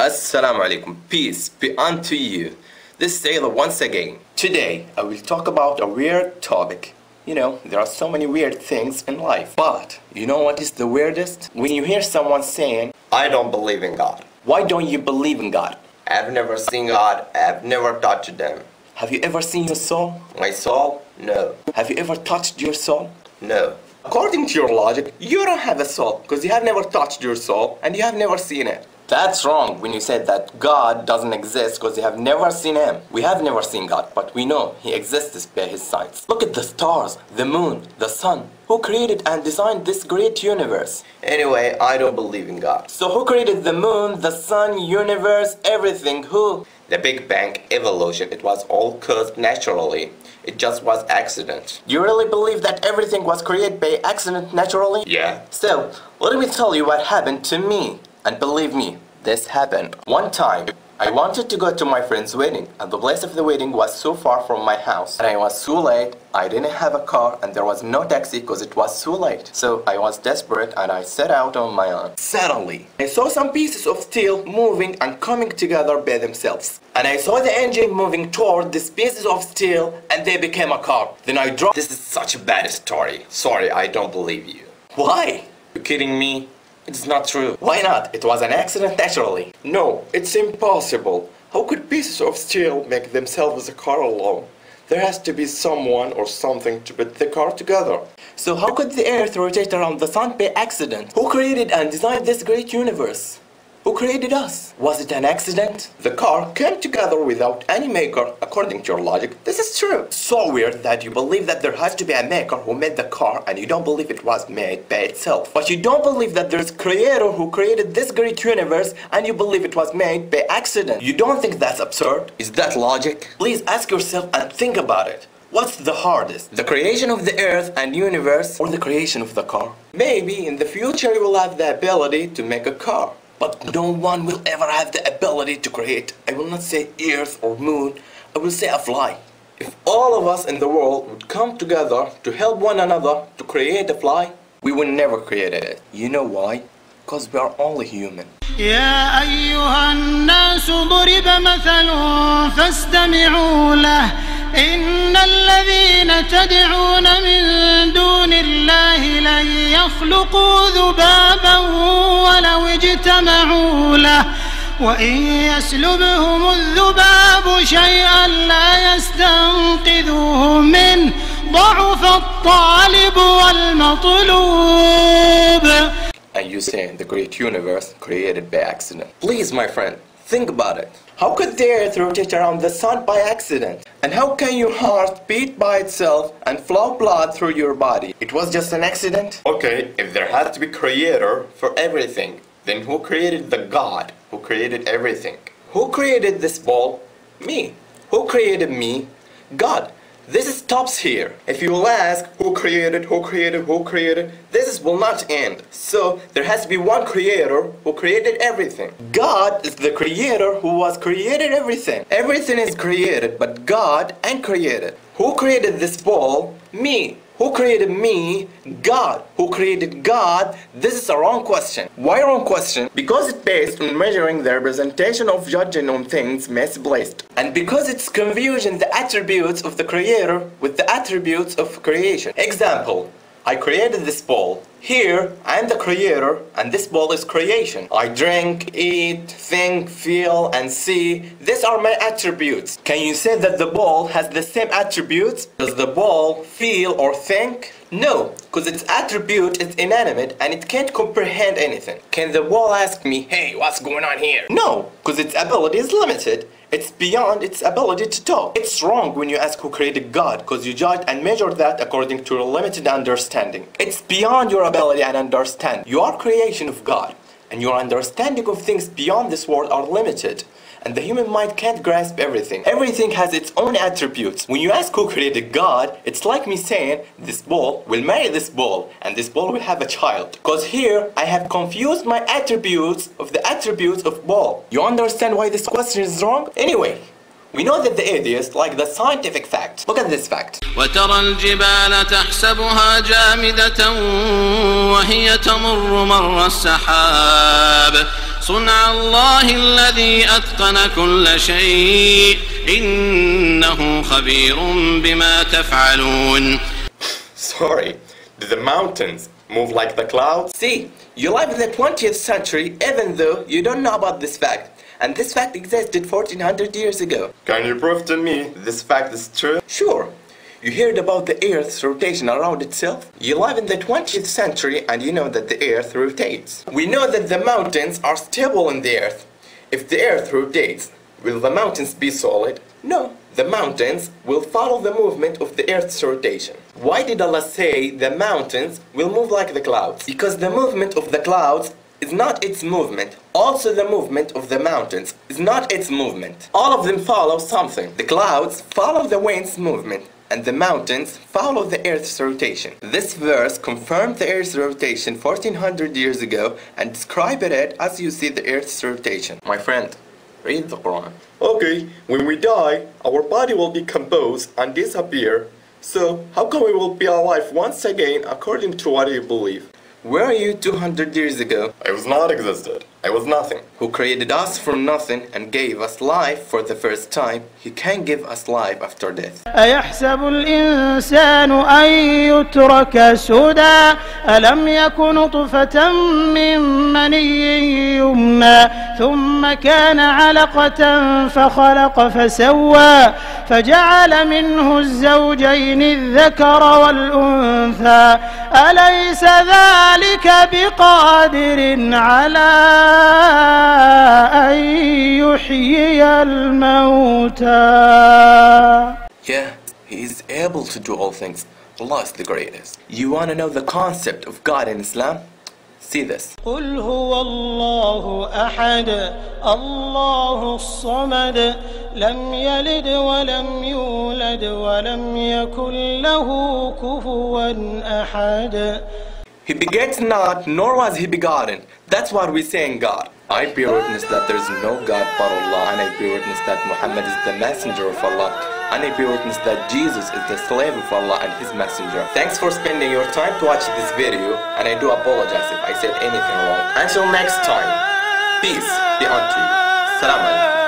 Assalamu alaikum, peace be unto you. This is Taylor once again. Today I will talk about a weird topic. You know, there are so many weird things in life. But you know what is the weirdest? When you hear someone saying, I don't believe in God. why don't you believe in God? I've never seen God. I've never touched them. Have you ever seen your soul? My soul? No. Have you ever touched your soul? No. According to your logic, you don't have a soul because you have never touched your soul and you have never seen it. That's wrong when you said that God doesn't exist because you have never seen him. We have never seen God, but we know he exists by his sights. Look at the stars, the moon, the sun. Who created and designed this great universe? Anyway, I don't believe in God. So who created the moon, the sun, universe, everything? Who? The Big Bang, evolution, it was all caused naturally. It just was accident. You really believe that everything was created by accident naturally? Yeah. So, let me tell you what happened to me. And believe me, this happened. One time, I wanted to go to my friend's wedding, and the place of the wedding was so far from my house. And I was so late, I didn't have a car, and there was no taxi because it was so late. So I was desperate and I set out on my own. Suddenly, I saw some pieces of steel moving and coming together by themselves. And I saw the engine moving toward these pieces of steel, and they became a car. Then I dropped. This is such a bad story. Sorry, I don't believe you. Why? You kidding me? It's not true. Why not? It was an accident naturally. No, it's impossible. How could pieces of steel make themselves a car alone? There has to be someone or something to put the car together. So how could the earth rotate around the sun by accident? Who created and designed this great universe? Who created us? Was it an accident? The car came together without any maker, according to your logic. This is true. So weird that you believe that there has to be a maker who made the car and you don't believe it was made by itself. But you don't believe that there's a creator who created this great universe and you believe it was made by accident. You don't think that's absurd? Is that logic? Please ask yourself and think about it. What's the hardest? The creation of the earth and universe or the creation of the car? Maybe in the future you will have the ability to make a car. But no one will ever have the ability to create. I will not say earth or moon, I will say a fly. If all of us in the world would come together to help one another to create a fly, we would never create it. You know why? Because we are only human. يا أيها الناس ضرب مثل فاستمعوا له إن الذين تدعون من دون الله لن يخلقوا ذبابا ولو اجتمعوا له وإن يسلبهم الذباب شيئا لا يستنقذوه منه ضعف الطالب والمطلوب. And you say the great universe created by accident. Please, my friend, think about it. How could the earth rotate around the sun by accident? And how can your heart beat by itself and flow blood through your body? It was just an accident? Okay, if there has to be creator for everything, then who created the God who created everything? Who created this ball? Me. Who created me? God. This stops here. If you will ask who created, this will not end. So there has to be one creator who created everything. God is the creator who was created everything. Everything is created, but God ain't created. Who created this ball? Me. Who created me? God. Who created God? This is a wrong question. Why wrong question? Because it's based on measuring the representation of judging on things misplaced. And because it's confusing the attributes of the creator with the attributes of creation. Example, I created this ball. Here, I am the creator, and this ball is creation. I drink, eat, think, feel, and see. These are my attributes. Can you say that the ball has the same attributes? Does the ball feel or think? No, because its attribute is inanimate and it can't comprehend anything. Can the ball ask me, hey, what's going on here? No, because its ability is limited. It's beyond its ability to talk. It's wrong when you ask who created God, because you judge and measure that according to your limited understanding. It's beyond your ability and understand. You are creation of God, and your understanding of things beyond this world are limited. And the human mind can't grasp everything. Everything has its own attributes. When you ask who created God, it's like me saying, this ball will marry this ball, and this ball will have a child. Because here, I have confused my attributes of the attributes of ball. You understand why this question is wrong? Anyway, we know that the atheists like the scientific fact. Look at this fact. وترى الجبال تحسبها جامدة وهي تمر مر السحاب صنع الله الذي أتقن كل شيء إنه خبير بما تفعلون. Sorry, do the mountains move like the clouds? See, you live in the 20th century even though you don't know about this fact. And this fact existed 1400 years ago. Can you prove to me this fact is true? Sure. You heard about the Earth's rotation around itself? You live in the 20th century and you know that the Earth rotates. We know that the mountains are stable in the Earth. If the Earth rotates, will the mountains be solid? No. The mountains will follow the movement of the Earth's rotation. Why did Allah say the mountains will move like the clouds? Because the movement of the clouds is not its movement. Also the movement of the mountains is not its movement. All of them follow something. The clouds follow the wind's movement and the mountains follow the Earth's rotation. This verse confirmed the Earth's rotation 1400 years ago and described it as you see the Earth's rotation. My friend, read the Quran. Okay, when we die, our body will decompose and disappear. So, how come we will be alive once again according to what you believe? Where are you 200 years ago? I was not existed. I was nothing. Who created us from nothing and gave us life for the first time, He can give us life after death. أيحسب الإنسان أن يترك سدى ألم يك نطفة من مني يمنى ثم كان علقة فخلق فسوى فجعل منه الزوجين الذكر والأنثى أليس ذلك بقادر على أن يحيي الموتى. Yeah, He is able to do all things. Allah is the greatest. You want to know the concept of God in Islam? See this. قل هو الله أحد الله الصمد لم يلد ولم يولد ولم يكن له كفوا أحد. He begets not, nor was He begotten. That's what we say in God. I bear witness that there is no God but Allah, and I bear witness that Muhammad is the messenger of Allah, and I bear witness that Jesus is the slave of Allah and His messenger. Thanks for spending your time to watch this video, and I do apologize if I said anything wrong. Until next time, peace be unto you. Salam alaikum.